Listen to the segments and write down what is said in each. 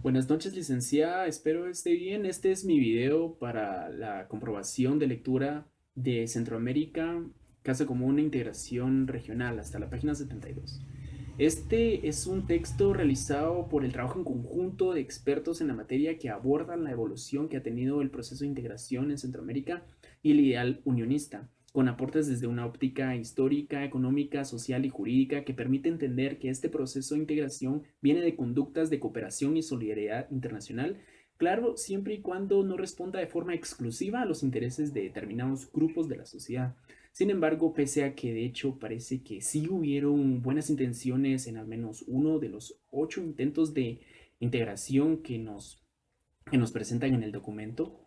Buenas noches, licenciada. Espero esté bien. Este es mi video para la comprobación de lectura de Centroamérica, Casa Común e Integración Regional, hasta la página 72. Este es un texto realizado por el trabajo en conjunto de expertos en la materia que abordan la evolución que ha tenido el proceso de integración en Centroamérica y el ideal unionista, con aportes desde una óptica histórica, económica, social y jurídica que permite entender que este proceso de integración viene de conductas de cooperación y solidaridad internacional, claro, siempre y cuando no responda de forma exclusiva a los intereses de determinados grupos de la sociedad. Sin embargo, pese a que de hecho parece que sí hubieron buenas intenciones en al menos uno de los 8 intentos de integración que nos presentan en el documento,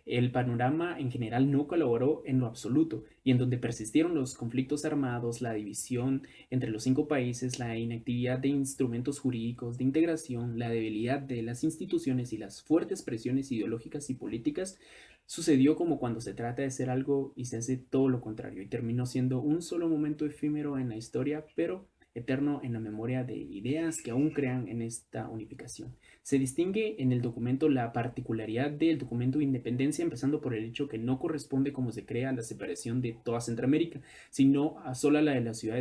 el panorama en general no colaboró en lo absoluto, y en donde persistieron los conflictos armados, la división entre los 5 países, la inactividad de instrumentos jurídicos de integración, la debilidad de las instituciones y las fuertes presiones ideológicas y políticas, sucedió como cuando se trata de hacer algo y se hace todo lo contrario, y terminó siendo un solo momento efímero en la historia, pero eterno en la memoria de ideas que aún crean en esta unificación. Se distingue en el documento la particularidad del documento de independencia, empezando por el hecho que no corresponde como se crea a la separación de toda Centroamérica, sino a sola la de la ciudad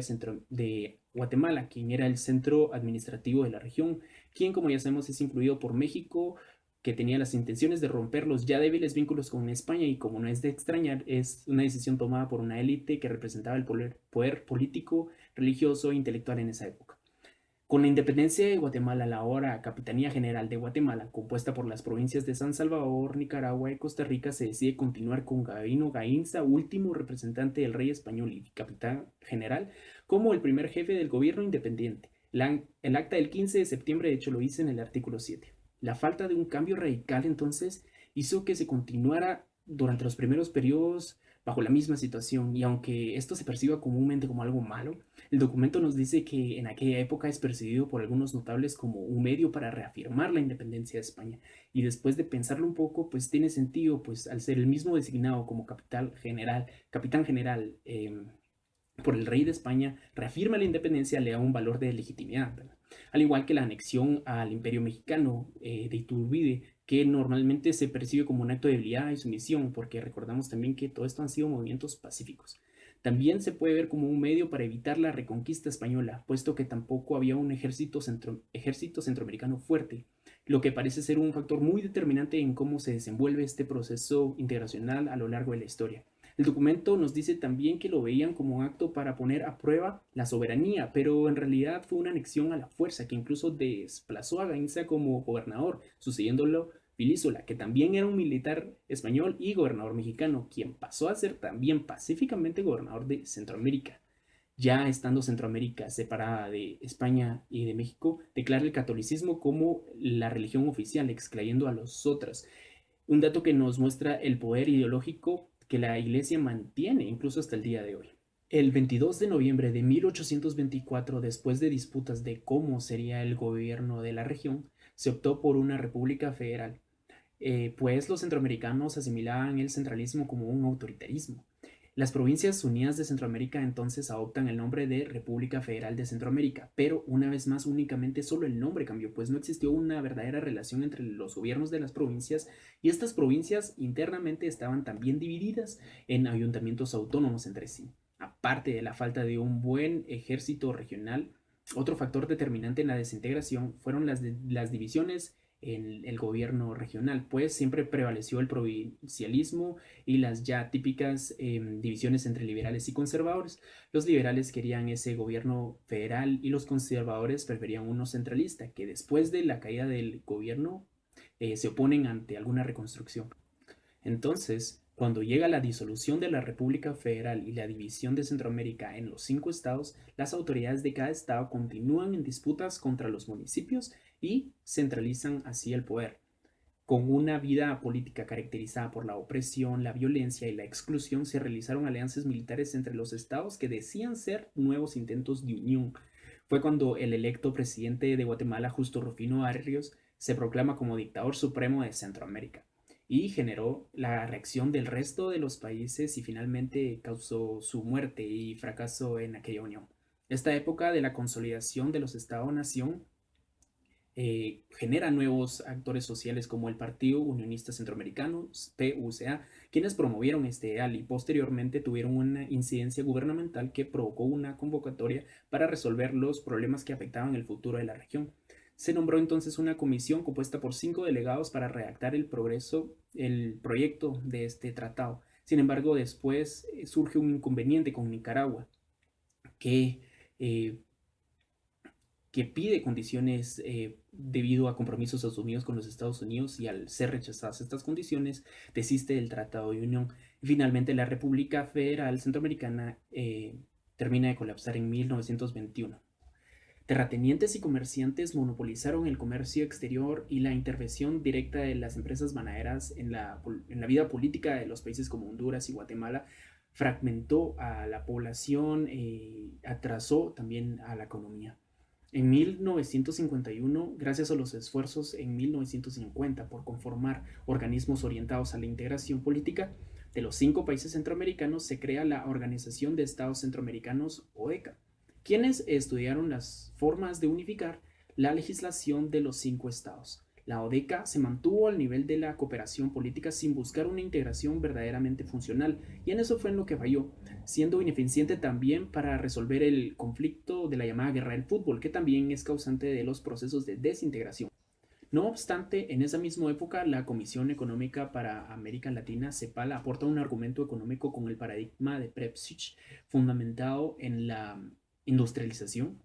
de Guatemala, quien era el centro administrativo de la región, quien, como ya sabemos, es incluido por México, que tenía las intenciones de romper los ya débiles vínculos con España, y como no es de extrañar, es una decisión tomada por una élite que representaba el poder político, religioso e intelectual en esa época. Con la independencia de Guatemala, la ahora Capitanía General de Guatemala, compuesta por las provincias de San Salvador, Nicaragua y Costa Rica, se decide continuar con Gabino Gainza, último representante del rey español y capitán general, como el primer jefe del gobierno independiente. El acta del 15 de septiembre, de hecho, lo dice en el artículo 7. La falta de un cambio radical, entonces, hizo que se continuara durante los primeros periodos bajo la misma situación, y aunque esto se perciba comúnmente como algo malo, el documento nos dice que en aquella época es percibido por algunos notables como un medio para reafirmar la independencia de España. Y después de pensarlo un poco, pues tiene sentido, pues al ser el mismo designado como capitán general por el rey de España, reafirma la independencia, le da un valor de legitimidad, ¿verdad? Al igual que la anexión al Imperio Mexicano de Iturbide, que normalmente se percibe como un acto de debilidad y sumisión, porque recordamos también que todo esto han sido movimientos pacíficos. También se puede ver como un medio para evitar la reconquista española, puesto que tampoco había un ejército centroamericano fuerte, lo que parece ser un factor muy determinante en cómo se desenvuelve este proceso integracional a lo largo de la historia. El documento nos dice también que lo veían como un acto para poner a prueba la soberanía, pero en realidad fue una anexión a la fuerza que incluso desplazó a Gainza como gobernador, sucediéndolo Pilísula, que también era un militar español y gobernador mexicano, quien pasó a ser también pacíficamente gobernador de Centroamérica. Ya estando Centroamérica separada de España y de México, declara el catolicismo como la religión oficial, excluyendo a los otros. Un dato que nos muestra el poder ideológico que la Iglesia mantiene incluso hasta el día de hoy. El 22 de noviembre de 1824, después de disputas de cómo sería el gobierno de la región, se optó por una república federal, pues los centroamericanos asimilaban el centralismo como un autoritarismo. Las Provincias Unidas de Centroamérica entonces adoptan el nombre de República Federal de Centroamérica, pero una vez más únicamente solo el nombre cambió, pues no existió una verdadera relación entre los gobiernos de las provincias, y estas provincias internamente estaban también divididas en ayuntamientos autónomos entre sí. Aparte de la falta de un buen ejército regional, otro factor determinante en la desintegración fueron las divisiones en el gobierno regional, pues siempre prevaleció el provincialismo y las ya típicas divisiones entre liberales y conservadores. Los liberales querían ese gobierno federal y los conservadores preferían uno centralista, que después de la caída del gobierno se oponen ante alguna reconstrucción. Entonces, cuando llega la disolución de la República Federal y la división de Centroamérica en los 5 estados, las autoridades de cada estado continúan en disputas contra los municipios y centralizan así el poder. Con una vida política caracterizada por la opresión, la violencia y la exclusión, se realizaron alianzas militares entre los estados que decían ser nuevos intentos de unión. Fue cuando el electo presidente de Guatemala, Justo Rufino Barrios, se proclama como dictador supremo de Centroamérica y generó la reacción del resto de los países, y finalmente causó su muerte y fracaso en aquella unión. Esta época de la consolidación de los Estados-nación genera nuevos actores sociales como el Partido Unionista Centroamericano, PUCA, quienes promovieron este ideal y posteriormente tuvieron una incidencia gubernamental que provocó una convocatoria para resolver los problemas que afectaban el futuro de la región. Se nombró entonces una comisión compuesta por 5 delegados para redactar el proyecto de este tratado. Sin embargo, después surge un inconveniente con Nicaragua que eh, que pide condiciones debido a compromisos asumidos con los Estados Unidos, y al ser rechazadas estas condiciones, desiste del Tratado de Unión. Finalmente, la República Federal Centroamericana termina de colapsar en 1921. Terratenientes y comerciantes monopolizaron el comercio exterior y la intervención directa de las empresas bananeras en la vida política de los países como Honduras y Guatemala fragmentó a la población y atrasó también a la economía. En 1951, gracias a los esfuerzos en 1950 por conformar organismos orientados a la integración política de los 5 países centroamericanos, se crea la Organización de Estados Centroamericanos, OECA, quienes estudiaron las formas de unificar la legislación de los 5 estados. La ODECA se mantuvo al nivel de la cooperación política sin buscar una integración verdaderamente funcional, y en eso fue en lo que falló, siendo ineficiente también para resolver el conflicto de la llamada guerra del fútbol, que también es causante de los procesos de desintegración. No obstante, en esa misma época, la Comisión Económica para América Latina, CEPAL, aporta un argumento económico con el paradigma de Prepsich, fundamentado en la industrialización.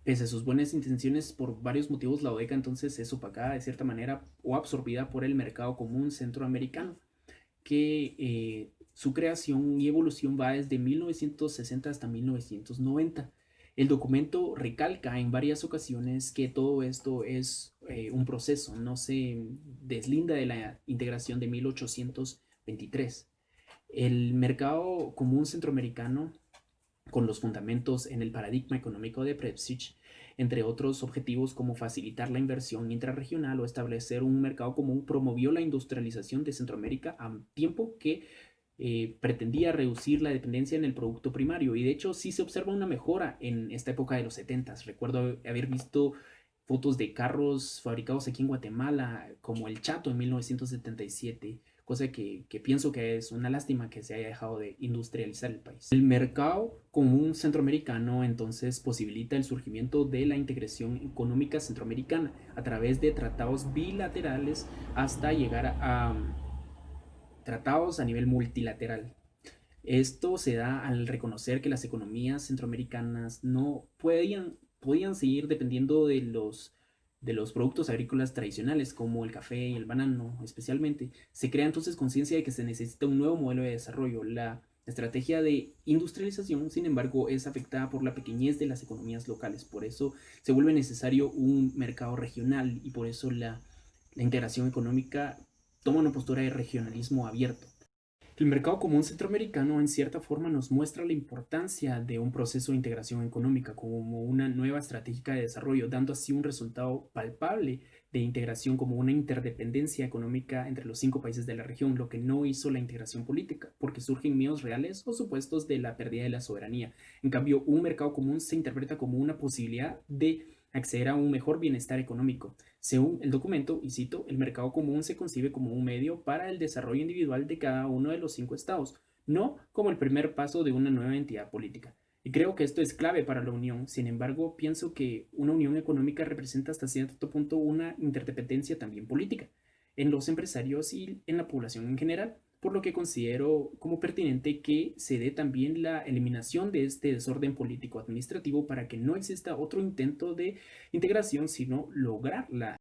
Pese a sus buenas intenciones, por varios motivos la ODECA entonces es opacada de cierta manera o absorbida por el mercado común centroamericano, que su creación y evolución va desde 1960 hasta 1990. El documento recalca en varias ocasiones que todo esto es un proceso, no se deslinda de la integración de 1823. El mercado común centroamericano, con los fundamentos en el paradigma económico de Prepsich, entre otros objetivos como facilitar la inversión intrarregional o establecer un mercado común, promovió la industrialización de Centroamérica a tiempo que pretendía reducir la dependencia en el producto primario. Y de hecho sí se observa una mejora en esta época de los 70. Recuerdo haber visto fotos de carros fabricados aquí en Guatemala, como el Chato en 1977, cosa que pienso que es una lástima que se haya dejado de industrializar el país. El mercado común centroamericano entonces posibilita el surgimiento de la integración económica centroamericana a través de tratados bilaterales hasta llegar a tratados a nivel multilateral. Esto se da al reconocer que las economías centroamericanas no podían seguir dependiendo de los productos agrícolas tradicionales como el café y el banano especialmente. Se crea entonces conciencia de que se necesita un nuevo modelo de desarrollo. La estrategia de industrialización, sin embargo, es afectada por la pequeñez de las economías locales. Por eso se vuelve necesario un mercado regional, y por eso la integración económica toma una postura de regionalismo abierto. El mercado común centroamericano en cierta forma nos muestra la importancia de un proceso de integración económica como una nueva estrategia de desarrollo, dando así un resultado palpable de integración como una interdependencia económica entre los 5 países de la región, lo que no hizo la integración política, porque surgen miedos reales o supuestos de la pérdida de la soberanía. En cambio, un mercado común se interpreta como una posibilidad de acceder a un mejor bienestar económico. Según el documento, y cito, el mercado común se concibe como un medio para el desarrollo individual de cada uno de los 5 estados, no como el primer paso de una nueva entidad política. Y creo que esto es clave para la unión. Sin embargo, pienso que una unión económica representa hasta cierto punto una interdependencia también política en los empresarios y en la población en general, por lo que considero como pertinente que se dé también la eliminación de este desorden político administrativo para que no exista otro intento de integración, sino lograr la